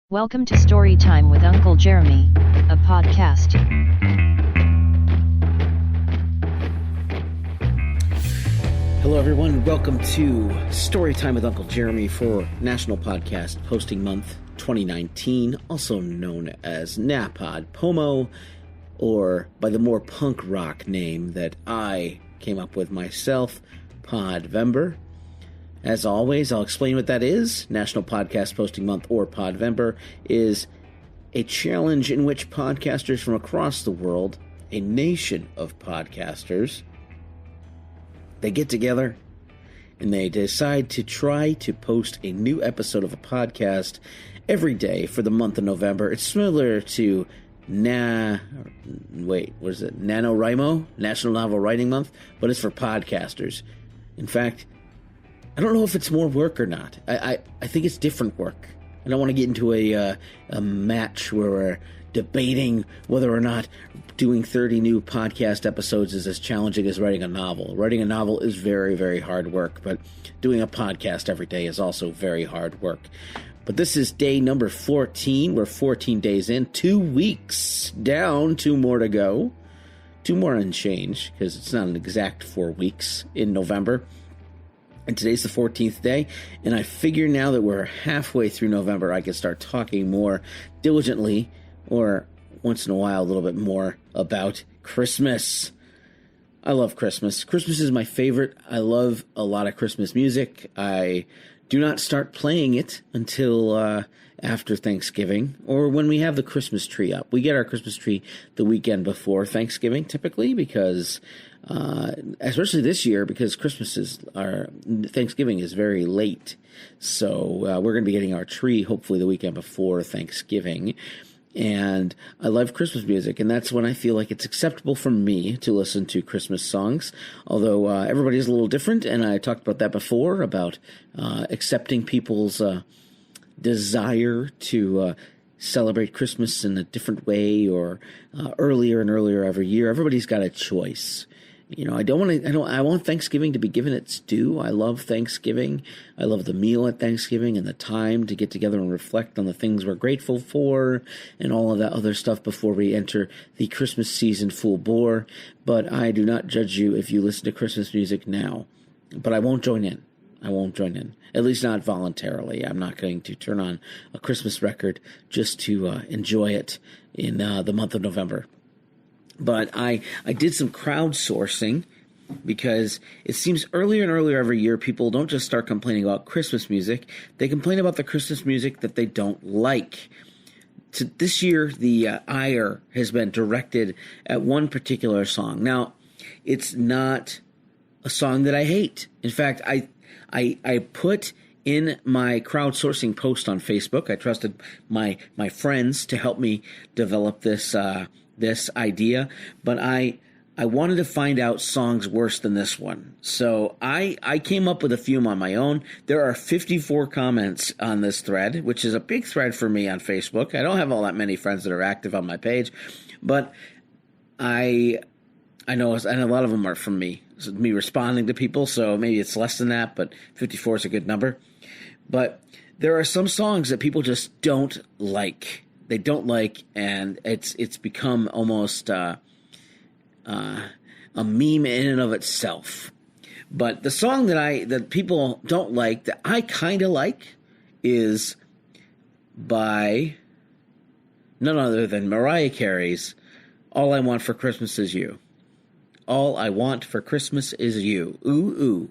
Welcome to Story Time with Uncle Jeremy, a podcast. Hello everyone, welcome to Story Time with Uncle Jeremy for National Podcast Posting Month 2019, also known as NaPodPoMo, or by the more punk rock name that I came up with myself, Podvember. As always, I'll explain what that is. National Podcast Posting Month, or Podvember, is a challenge in which podcasters from across the world, a nation of podcasters, they get together and they decide to try to post a new episode of a podcast every day for the month of November. It's similar to NaNoWriMo, National Novel Writing Month, but it's for podcasters. In fact, I don't know if it's more work or not. I think it's different work. I don't want to get into a match where we're debating whether or not doing 30 new podcast episodes is as challenging as writing a novel. Writing a novel is very, very hard work, but doing a podcast every day is also very hard work. But this is day number 14. We're 14 days in, 2 weeks down, 2 more to go. 2 more and change, because it's not an exact 4 weeks in November. And today's the 14th day, and I figure now that we're halfway through November, I can start talking more diligently, or once in a while a little bit more, about Christmas. I love Christmas. Christmas is my favorite. I love a lot of Christmas music. I do not start playing it until after Thanksgiving, or when we have the Christmas tree up. We get our Christmas tree the weekend before Thanksgiving, typically, because especially this year, because Thanksgiving is very late. So we're going to be getting our tree hopefully the weekend before Thanksgiving. And I love Christmas music, and that's when I feel like it's acceptable for me to listen to Christmas songs, although everybody is a little different, and I talked about that before, about accepting people's desire to celebrate Christmas in a different way, or earlier and earlier every year. Everybody's got a choice. You know, I want Thanksgiving to be given its due. I love Thanksgiving. I love the meal at Thanksgiving and the time to get together and reflect on the things we're grateful for and all of that other stuff before we enter the Christmas season full bore. But I do not judge you if you listen to Christmas music now. But I won't join in. At least not voluntarily. I'm not going to turn on a Christmas record just to enjoy it in the month of November. But I did some crowdsourcing, because it seems earlier and earlier every year people don't just start complaining about Christmas music. They complain about the Christmas music that they don't like. This year, the ire has been directed at one particular song. Now, it's not a song that I hate. In fact, I put in my crowdsourcing post on Facebook, I trusted my friends to help me develop this idea, but I wanted to find out songs worse than this one. So I came up with a few on my own. There are 54 comments on this thread, which is a big thread for me on Facebook. I don't have all that many friends that are active on my page, but I know, and a lot of them are from me. So me responding to people, so maybe it's less than that, but 54 is a good number. But there are some songs that people just don't like. They don't like, and it's become almost a meme in and of itself. But the song that people don't like, that I kind of like, is by none other than Mariah Carey's "All I Want for Christmas Is You." All I want for Christmas is you. Ooh, ooh.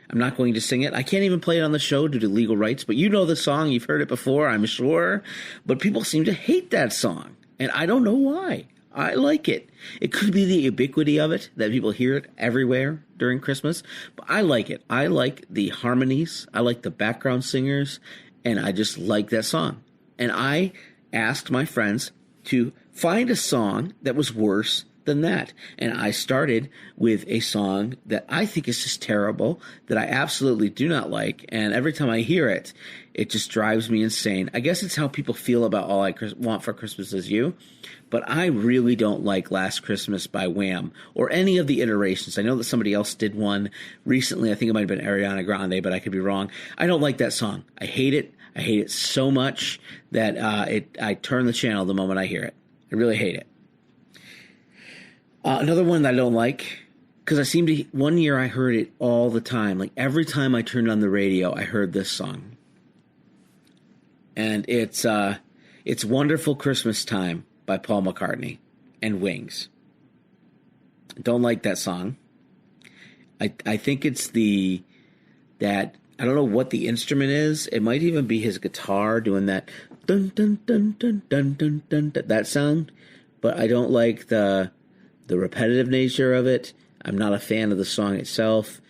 I'm not going to sing it. I can't even play it on the show due to legal rights, but you know the song. You've heard it before, I'm sure. But people seem to hate that song, and I don't know why. I like it. It could be the ubiquity of it, that people hear it everywhere during Christmas, but I like it. I like the harmonies. I like the background singers, and I just like that song. And I asked my friends to find a song that was worse than that. And I started with a song that I think is just terrible, that I absolutely do not like. And every time I hear it, it just drives me insane. I guess it's how people feel about All I Want for Christmas Is You. But I really don't like Last Christmas by Wham, or any of the iterations. I know that somebody else did one recently. I think it might have been Ariana Grande, but I could be wrong. I don't like that song. I hate it. I hate it so much that I turn the channel the moment I hear it. I really hate it. Another one that I don't like, because one year I heard it all the time. Like every time I turned on the radio, I heard this song. And it's Wonderful Christmas Time by Paul McCartney and Wings. Don't like that song. I think it's that I don't know what the instrument is. It might even be his guitar doing that dun dun dun dun dun dun dun, that sound. But I don't like the repetitive nature of it. I'm not a fan of the song itself.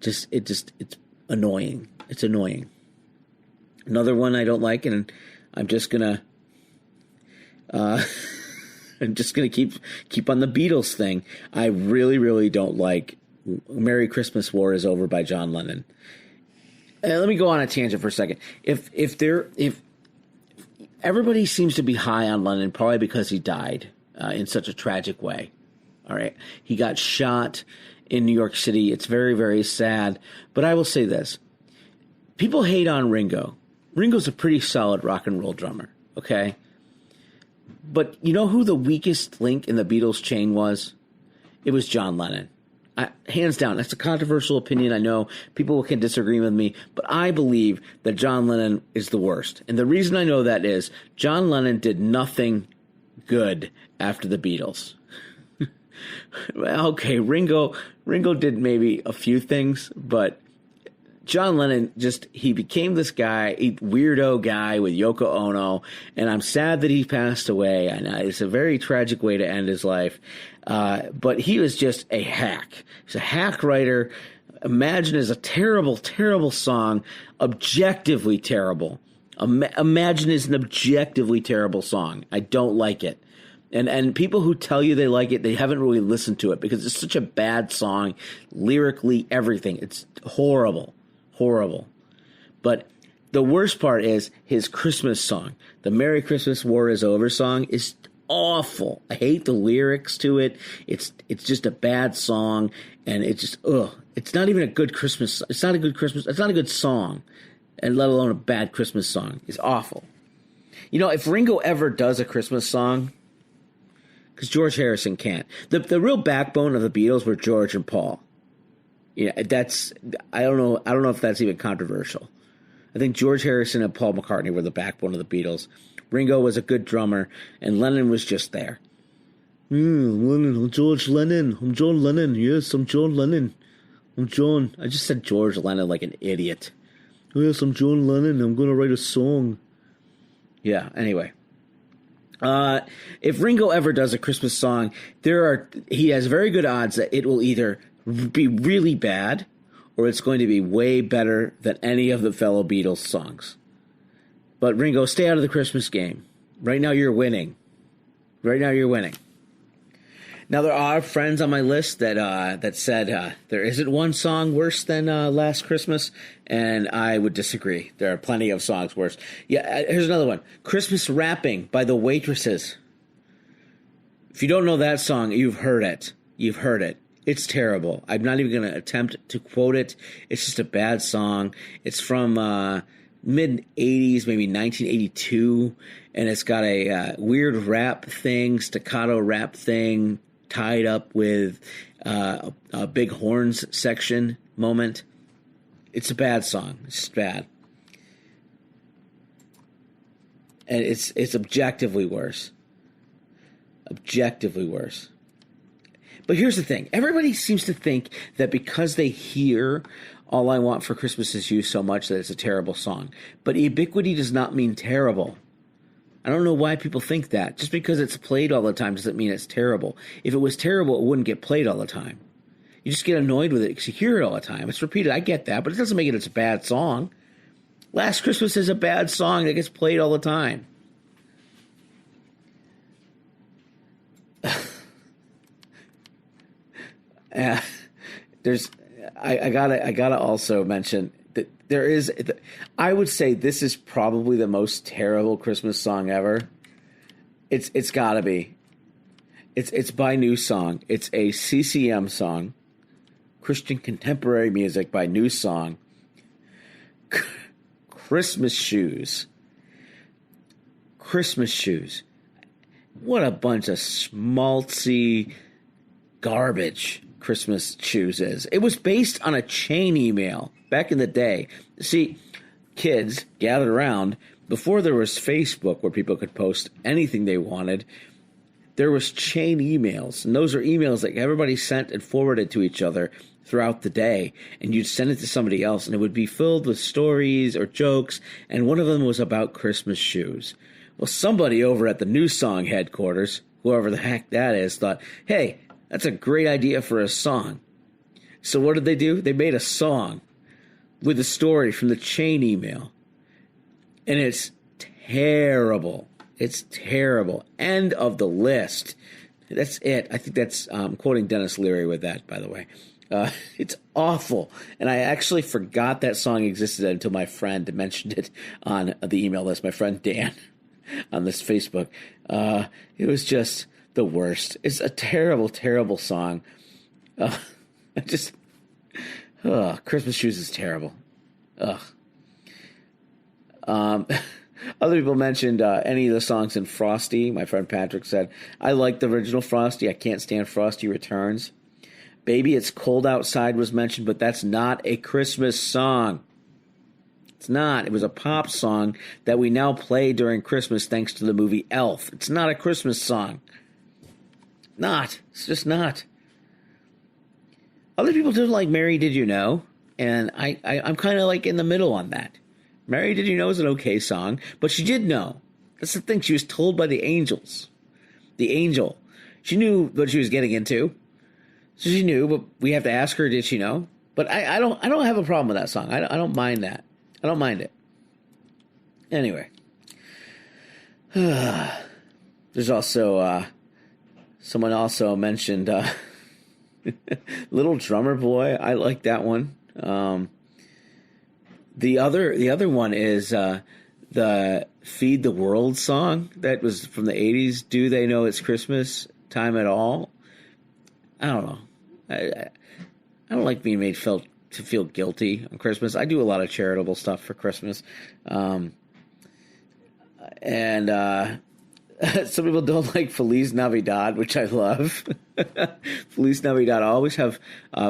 It's annoying. It's annoying. Another one I don't like, and I'm just gonna keep on the Beatles thing. I really, really don't like "Merry Christmas, War Is Over" by John Lennon. Let me go on a tangent for a second. If everybody seems to be high on Lennon, probably because he died in such a tragic way. All right, he got shot in New York City. It's very, very sad. But I will say this: people hate on Ringo. Ringo's a pretty solid rock and roll drummer. Okay. But you know who the weakest link in the Beatles chain was? It was John Lennon. Hands down. That's a controversial opinion. I know people can disagree with me, but I believe that John Lennon is the worst. And the reason I know that is John Lennon did nothing good after the Beatles. Okay, Ringo did maybe a few things, but John Lennon he became this weirdo guy with Yoko Ono, and I'm sad that he passed away, and it's a very tragic way to end his life. But he was just a hack. He's a hack writer. Imagine is a terrible, terrible song, objectively terrible. Imagine is an objectively terrible song. I don't like it. And people who tell you they like it, they haven't really listened to it because it's such a bad song, lyrically, everything. It's horrible. Horrible. But the worst part is his Christmas song. The Merry Christmas, War Is Over song is awful. I hate the lyrics to it. It's just a bad song, and it's not even a good Christmas. It's not a good song, and let alone a bad Christmas song. It's awful. You know, if Ringo ever does a Christmas song, because George Harrison can't. The real backbone of the Beatles were George and Paul. Yeah, I don't know if that's even controversial. I think George Harrison and Paul McCartney were the backbone of the Beatles. Ringo was a good drummer, and Lennon was just there. Lennon, I'm George Lennon. I'm John Lennon. Yes, I'm John Lennon. I'm John. I just said George Lennon like an idiot. Yes, I'm John Lennon. I'm going to write a song. Yeah, anyway. If Ringo ever does a Christmas song, he has very good odds that it will either be really bad, or it's going to be way better than any of the fellow Beatles songs. But Ringo, stay out of the Christmas game. Right now you're winning. Now there are friends on my list that said there isn't one song worse than Last Christmas, and I would disagree. There are plenty of songs worse. Yeah, here's another one. Christmas Wrapping by the Waitresses. If you don't know that song, you've heard it. It's terrible. I'm not even going to attempt to quote it. It's just a bad song. It's from mid-'80s, maybe 1982, and it's got a weird rap thing, staccato rap thing, tied up with a big horns section moment. It's a bad song. It's just bad. And it's objectively worse. But here's the thing. Everybody seems to think that because they hear All I Want for Christmas Is You so much that it's a terrible song. But ubiquity does not mean terrible. I don't know why people think that. Just because it's played all the time doesn't mean it's terrible. If it was terrible, it wouldn't get played all the time. You just get annoyed with it because you hear it all the time. It's repeated. I get that, but it doesn't make it a bad song. Last Christmas is a bad song that gets played all the time. I gotta also mention that I would say this is probably the most terrible Christmas song ever. It's gotta be. It's by New Song. It's a CCM song, Christian contemporary music by New Song. Christmas shoes. Christmas shoes. What a bunch of schmaltzy garbage Christmas shoes is. It was based on a chain email back in the day. See, kids gathered around before there was Facebook where people could post anything they wanted. There was chain emails, and those are emails that everybody sent and forwarded to each other throughout the day, and you'd send it to somebody else, and it would be filled with stories or jokes, and one of them was about Christmas shoes. Well, somebody over at the New Song headquarters, whoever the heck that is, thought, hey, that's a great idea for a song. So what did they do? They made a song with a story from the chain email. And it's terrible. It's terrible. End of the list. That's it. I think that's quoting Dennis Leary with that, by the way. It's awful. And I actually forgot that song existed until my friend mentioned it on the email list. My friend Dan on this Facebook. It was just the worst. It's a terrible, terrible song. Christmas shoes is terrible. Other people mentioned any of the songs in Frosty. My friend Patrick said, I like the original Frosty. I can't stand Frosty Returns. Baby, It's Cold Outside was mentioned, but that's not a Christmas song. It's not. It was a pop song that we now play during Christmas thanks to the movie Elf. It's not a Christmas song. Not. It's just not. Other people didn't like Mary Did You Know? And I'm kind of like in the middle on that. Mary Did You Know is an okay song, but she did know. That's the thing. She was told by the angels. The angel. She knew what she was getting into. So she knew, but we have to ask her, did she know? But I don't have a problem with that song. I don't mind that. I don't mind it. Anyway. There's also, someone also mentioned Little Drummer Boy. I like that one. The other one is the Feed the World song that was from the 80s. Do They Know It's Christmas Time at All? I don't know. I don't like being made to feel guilty on Christmas. I do a lot of charitable stuff for Christmas. And some people don't like Feliz Navidad, which I love. Feliz Navidad. I always have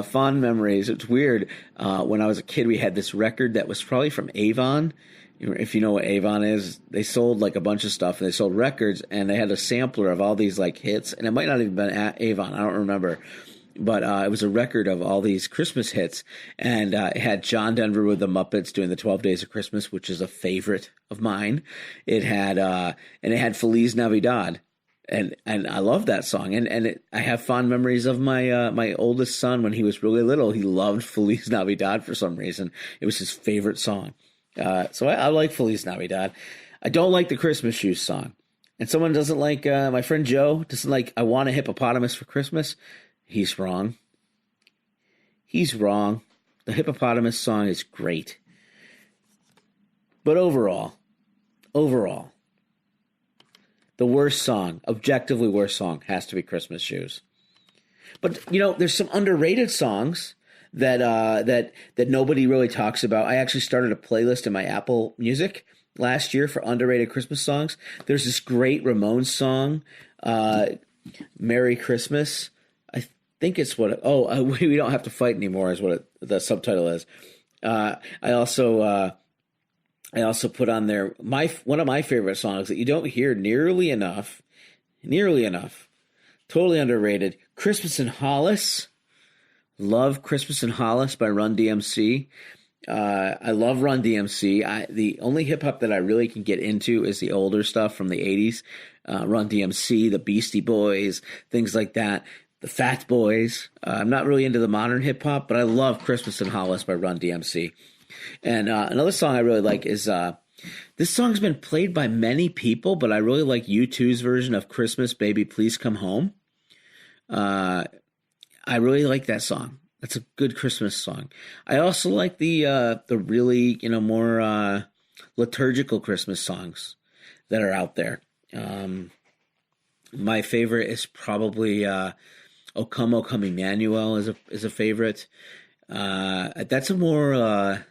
fond memories. It's weird. When I was a kid, we had this record that was probably from Avon. If you know what Avon is, they sold like a bunch of stuff, and they sold records, and they had a sampler of all these like hits, and it might not even been at Avon. I don't remember. But it was a record of all these Christmas hits, and it had John Denver with the Muppets doing the 12 Days of Christmas, which is a favorite of mine. It had Feliz Navidad, and I love that song. I have fond memories of my oldest son when he was really little. He loved Feliz Navidad for some reason. It was his favorite song. So I like Feliz Navidad. I don't like the Christmas Shoes song. And someone doesn't like, my friend Joe doesn't like I Want a Hippopotamus for Christmas. He's wrong. He's wrong. The Hippopotamus song is great. But overall, the worst song, objectively worst song, has to be Christmas Shoes. But, there's some underrated songs that nobody really talks about. I actually started a playlist in my Apple Music last year for underrated Christmas songs. There's this great Ramones song, Merry Christmas. I think it's what we don't have to fight anymore is what the subtitle is. I also put on there one of my favorite songs that you don't hear nearly enough, totally underrated, Christmas in Hollis. Love Christmas in Hollis by Run DMC. I love Run DMC. The only hip hop that I really can get into is the older stuff from the 80s. Run DMC, the Beastie Boys, things like that. The Fat Boys. I'm not really into the modern hip hop, but I love Christmas in Hollis by Run DMC. And another song I really like is this song's been played by many people, but I really like U2's version of Christmas, Baby Please Come Home. I really like that song. That's a good Christmas song. I also like the really, more liturgical Christmas songs that are out there. My favorite is probably O Come Emmanuel is a favorite. That's a more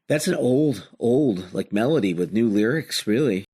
That's an old like melody with new lyrics, really.